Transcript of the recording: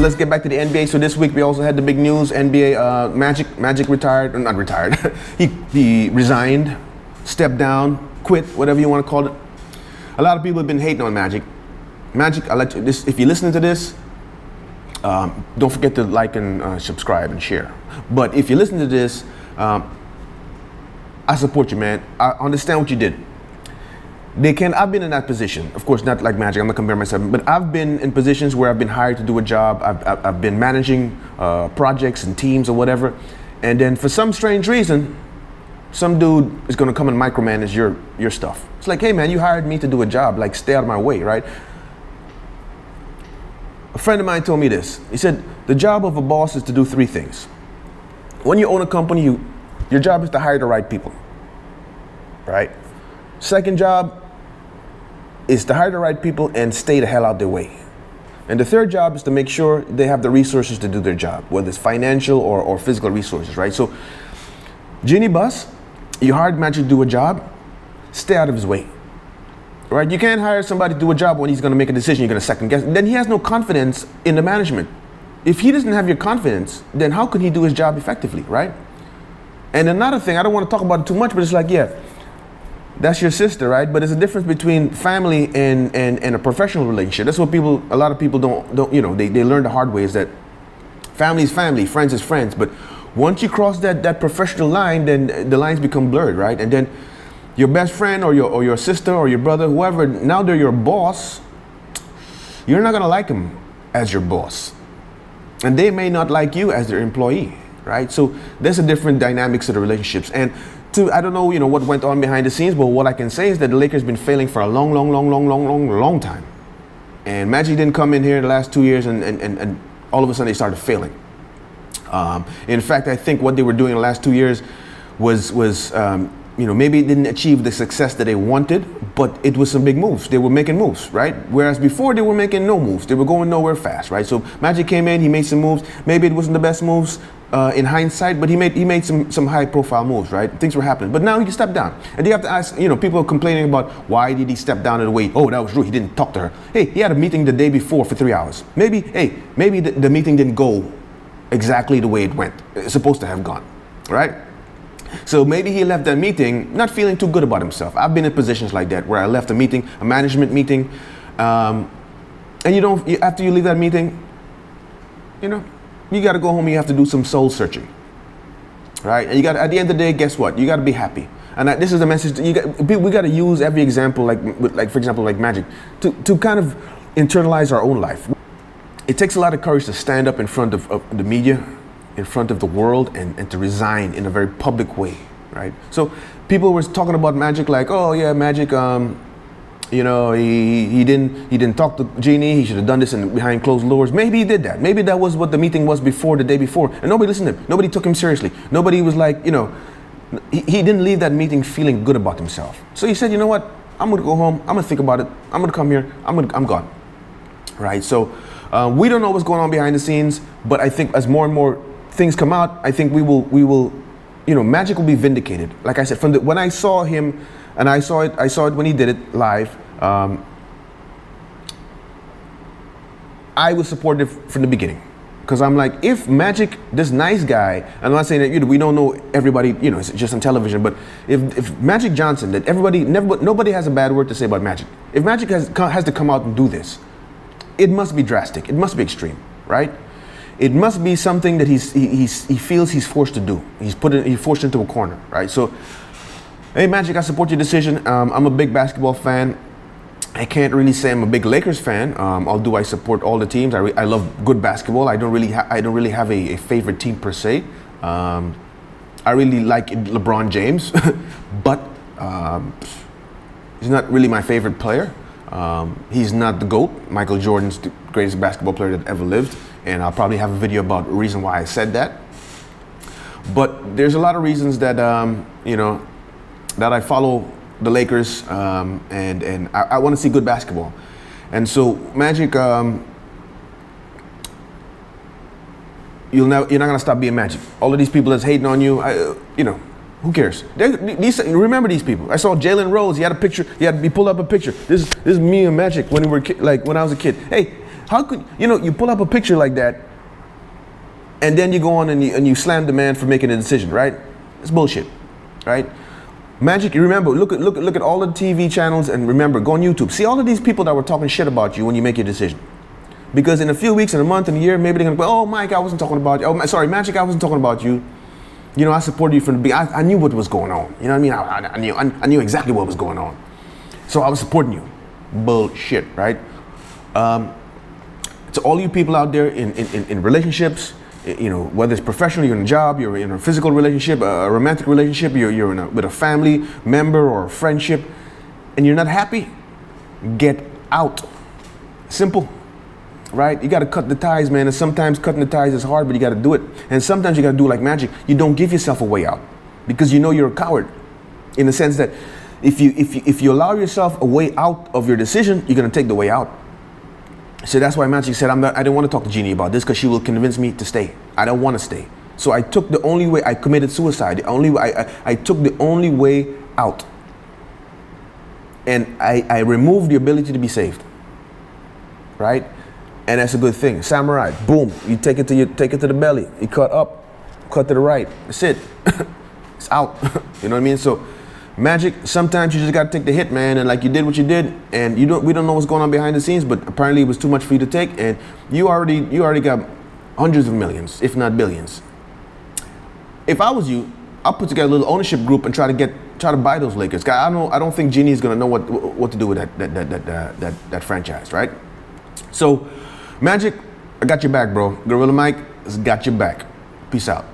let's get back to the NBA. So this week we also had the big news. NBA Magic retired, or not retired. he resigned, stepped down, quit, whatever you want to call it. A lot of people have been hating on Magic. Magic, if you're listening to this, don't forget to like and subscribe and share. But if you listen to this, I support you, man. I understand what you did. I've been in that position. Of course, not like Magic, I'm not comparing myself, but I've been in positions where I've been hired to do a job. I've been managing projects and teams or whatever. And then for some strange reason, some dude is gonna come and micromanage your stuff. It's like, hey man, you hired me to do a job, like stay out of my way, right? A friend of mine told me this. He said, the job of a boss is to do three things. When you own a company, your job is to hire the right people, right? Second job is to hire the right people and stay the hell out their way. And the third job is to make sure they have the resources to do their job, whether it's financial or physical resources, right? So, Genie Bus, you hired Magic to do a job, stay out of his way. Right? You can't hire somebody to do a job when he's going to make a decision, you're going to second guess. Then he has no confidence in the management. If he doesn't have your confidence, then how can he do his job effectively, right? And another thing, I don't want to talk about it too much, but it's like, yeah, that's your sister, right? But there's a difference between family and a professional relationship. That's what a lot of people don't they learn the hard way, is that family is family, friends is friends. But once you cross that professional line, then the lines become blurred, right? And then your best friend or your sister or your brother, whoever, now they're your boss, you're not gonna like them as your boss. And they may not like you as their employee, right? So there's a different dynamics to the relationships. And I don't know, what went on behind the scenes, but what I can say is that the Lakers been failing for a long time. And Magic didn't come in here the last 2 years and all of a sudden they started failing. In fact, I think what they were doing the last 2 years was maybe it didn't achieve the success that they wanted, but it was some big moves. They were making moves, right? Whereas before they were making no moves. They were going nowhere fast, right? So Magic came in, he made some moves. Maybe it wasn't the best moves in hindsight, but he made some high profile moves, right? Things were happening. But now he stepped down. And you have to ask, people are complaining about why did he step down in a way? Oh, that was rude, he didn't talk to her. Hey, he had a meeting the day before for 3 hours. Maybe the meeting didn't go exactly the way it went. It's supposed to have gone, right? So maybe he left that meeting not feeling too good about himself. I've been in positions like that where I left a meeting, a management meeting, and after you leave that meeting, you got to go home and you have to do some soul searching, right? And at the end of the day, guess what? You got to be happy. And this is the message. We got to use every example, like for example, like Magic, to kind of internalize our own life. It takes a lot of courage to stand up in front of the media, in front of the world, and to resign in a very public way, right? So people were talking about Magic like, oh yeah, Magic, he didn't talk to Genie, he should have done this behind closed doors. Maybe he did that. Maybe that was what the meeting was the day before, and nobody listened to him. Nobody took him seriously. Nobody was like, he didn't leave that meeting feeling good about himself. So he said, you know what? I'm gonna go home. I'm gonna think about it. I'm gonna come here. I'm gone, right? So we don't know what's going on behind the scenes, but I think as more and more things come out, I think we will, Magic will be vindicated. Like I said, when I saw him, and I saw it when he did it live, I was supportive from the beginning. Because I'm like, if Magic, this nice guy, I'm not saying that we don't know everybody, it's just on television, but if Magic Johnson, that nobody has a bad word to say about Magic. If Magic has to come out and do this, it must be drastic. It must be extreme, right? It must be something that he feels he's forced to do. He's forced into a corner, right? So, hey Magic, I support your decision. I'm a big basketball fan. I can't really say I'm a big Lakers fan, although I support all the teams. I love good basketball. I don't really have a favorite team per se. I really like LeBron James, but he's not really my favorite player. He's not the GOAT. Michael Jordan's the greatest basketball player that ever lived, and I'll probably have a video about the reason why I said that. But there's a lot of reasons that that I follow the Lakers, and I want to see good basketball. And so Magic, you're not gonna stop being Magic. All of these people that's hating on you, who cares? Remember these people. I saw Jalen Rose. He had a picture. He pulled up a picture. This is me and Magic when we were when I was a kid. Hey, How could, you pull up a picture like that, and then you go on and you slam the man for making a decision, right? It's bullshit, right? Magic, you remember, look at all the TV channels, and remember, go on YouTube. See all of these people that were talking shit about you when you make your decision. Because in a few weeks, in a month, in a year, maybe they're gonna go, oh, Mike, I wasn't talking about you. Oh, sorry, Magic, I wasn't talking about you. I supported you from the beginning. I knew what was going on. You know what I mean? I knew exactly what was going on. So I was supporting you. Bullshit, right? To all you people out there in relationships, whether it's professional, you're in a job, you're in a physical relationship, a romantic relationship, you're with a family member or a friendship, and you're not happy, get out. Simple, right? You got to cut the ties, man. And sometimes cutting the ties is hard, but you got to do it. And sometimes you got to do like Magic. You don't give yourself a way out because you're a coward, in the sense that if you allow yourself a way out of your decision, you're gonna take the way out. So that's why Magic said, I don't want to talk to Jeannie about this because she will convince me to stay. I don't want to stay. So I took the only way, I committed suicide. I took the only way out. And I removed the ability to be saved. Right? And that's a good thing. Samurai, boom, you take it to the belly. You cut up, cut to the right. That's it. It's out. You know what I mean? So Magic, sometimes you just gotta take the hit, man, and like you did what you did, and we don't know what's going on behind the scenes, but apparently it was too much for you to take, and you already got hundreds of millions, if not billions. If I was you, I'll put together a little ownership group and try to buy those Lakers. I don't think Jeannie is gonna know what to do with that franchise, right? So, Magic, I got your back, bro. Guerilla Mike has got your back. Peace out.